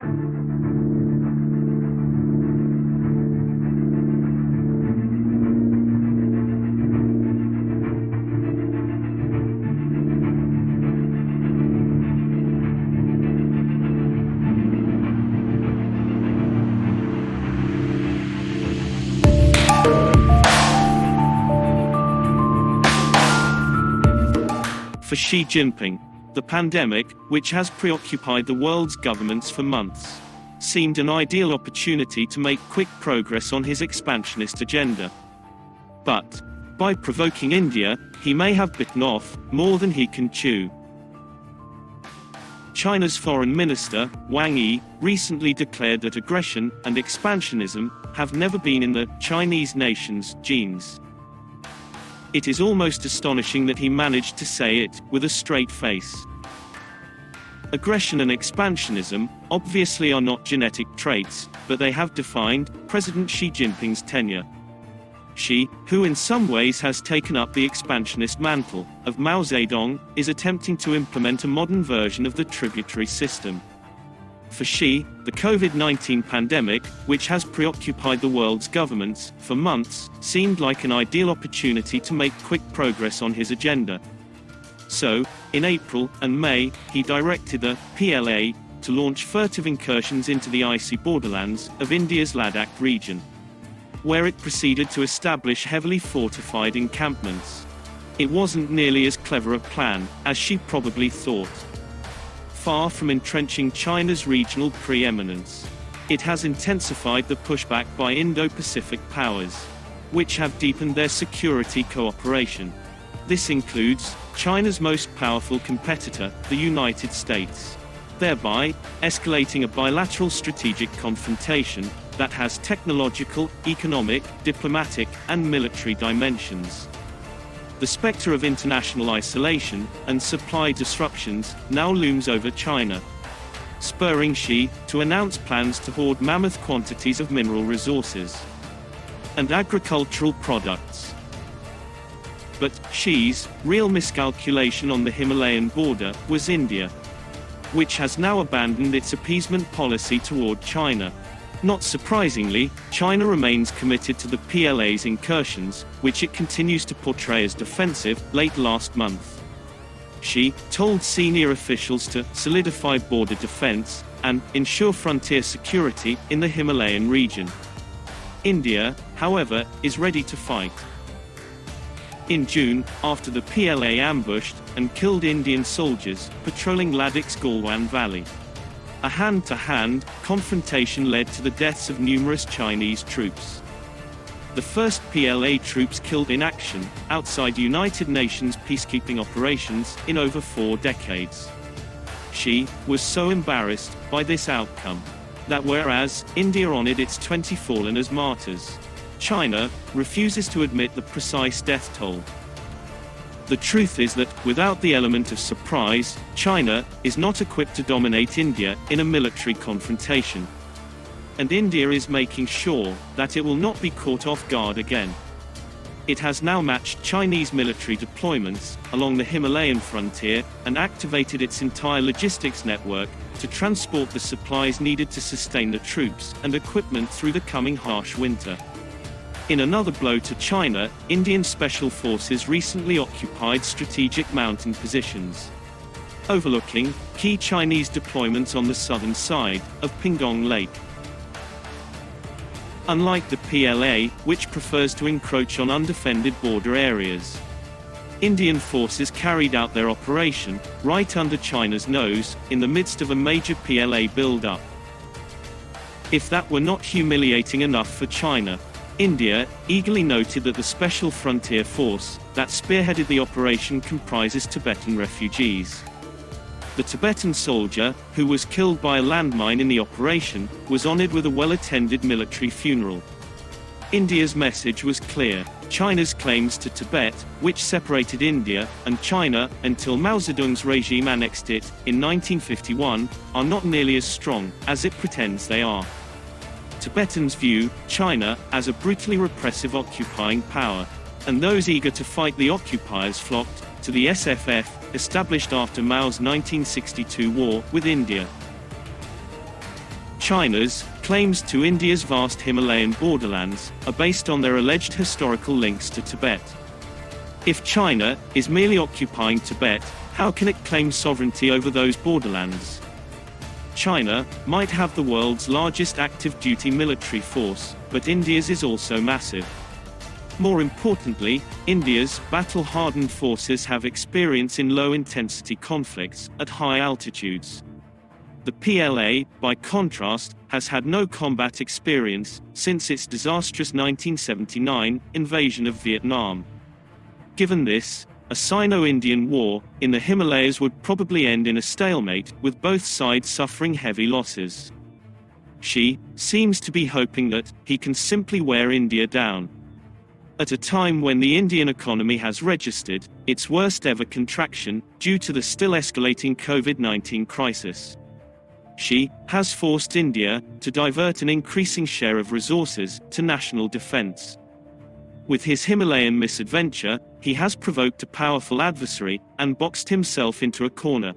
For Xi Jinping, the pandemic, which has preoccupied the world's governments for months, seemed an ideal opportunity to make quick progress on his expansionist agenda. But, by provoking India, he may have bitten off more than he can chew. China's foreign minister, Wang Yi, recently declared that aggression and expansionism have never been in the Chinese nation's genes. It is almost astonishing that he managed to say it with a straight face. Aggression and expansionism obviously are not genetic traits, but they have defined President Xi Jinping's tenure. Xi, who in some ways has taken up the expansionist mantle of Mao Zedong, is attempting to implement a modern version of the tributary system. For Xi, the COVID-19 pandemic, which has preoccupied the world's governments for months, seemed like an ideal opportunity to make quick progress on his agenda. So, in April and May, he directed the PLA to launch furtive incursions into the icy borderlands of India's Ladakh region, where it proceeded to establish heavily fortified encampments. It wasn't nearly as clever a plan as Xi probably thought. Far from entrenching China's regional preeminence, it has intensified the pushback by Indo-Pacific powers, which have deepened their security cooperation. This includes China's most powerful competitor, the United States, thereby escalating a bilateral strategic confrontation that has technological, economic, diplomatic, and military dimensions. The specter of international isolation and supply disruptions now looms over China, spurring Xi to announce plans to hoard mammoth quantities of mineral resources and agricultural products. But Xi's real miscalculation on the Himalayan border was India, which has now abandoned its appeasement policy toward China. Not surprisingly, China remains committed to the PLA's incursions, which it continues to portray as defensive. Late last month, Xi told senior officials to solidify border defense and ensure frontier security in the Himalayan region. India, however, is ready to fight. In June, after the PLA ambushed and killed Indian soldiers patrolling Ladakh's Galwan Valley, a hand-to-hand confrontation led to the deaths of numerous Chinese troops. The first PLA troops killed in action, outside United Nations peacekeeping operations, in over 4 decades. Xi was so embarrassed by this outcome that whereas India honored its 20 fallen as martyrs, China refuses to admit the precise death toll. The truth is that, without the element of surprise, China is not equipped to dominate India in a military confrontation. And India is making sure that it will not be caught off guard again. It has now matched Chinese military deployments along the Himalayan frontier and activated its entire logistics network to transport the supplies needed to sustain the troops and equipment through the coming harsh winter. In another blow to China, Indian special forces recently occupied strategic mountain positions overlooking key Chinese deployments on the southern side of Pingong Lake. Unlike the PLA, which prefers to encroach on undefended border areas, Indian forces carried out their operation right under China's nose, in the midst of a major PLA build-up. If that were not humiliating enough for China, India eagerly noted that the Special Frontier Force that spearheaded the operation comprises Tibetan refugees. The Tibetan soldier, who was killed by a landmine in the operation, was honored with a well-attended military funeral. India's message was clear. China's claims to Tibet, which separated India and China until Mao Zedong's regime annexed it in 1951, are not nearly as strong as it pretends they are. Tibetans view China as a brutally repressive occupying power, and those eager to fight the occupiers flocked to the SFF, established after Mao's 1962 war with India. China's claims to India's vast Himalayan borderlands are based on their alleged historical links to Tibet. If China is merely occupying Tibet, how can it claim sovereignty over those borderlands? China might have the world's largest active duty military force, but India's is also massive. More importantly, India's battle-hardened forces have experience in low-intensity conflicts at high altitudes. The PLA, by contrast, has had no combat experience since its disastrous 1979 invasion of Vietnam. Given this, a Sino-Indian war in the Himalayas would probably end in a stalemate, with both sides suffering heavy losses. Xi seems to be hoping that he can simply wear India down. At a time when the Indian economy has registered its worst-ever contraction due to the still escalating COVID-19 crisis, Xi has forced India to divert an increasing share of resources to national defense. With his Himalayan misadventure, he has provoked a powerful adversary and boxed himself into a corner.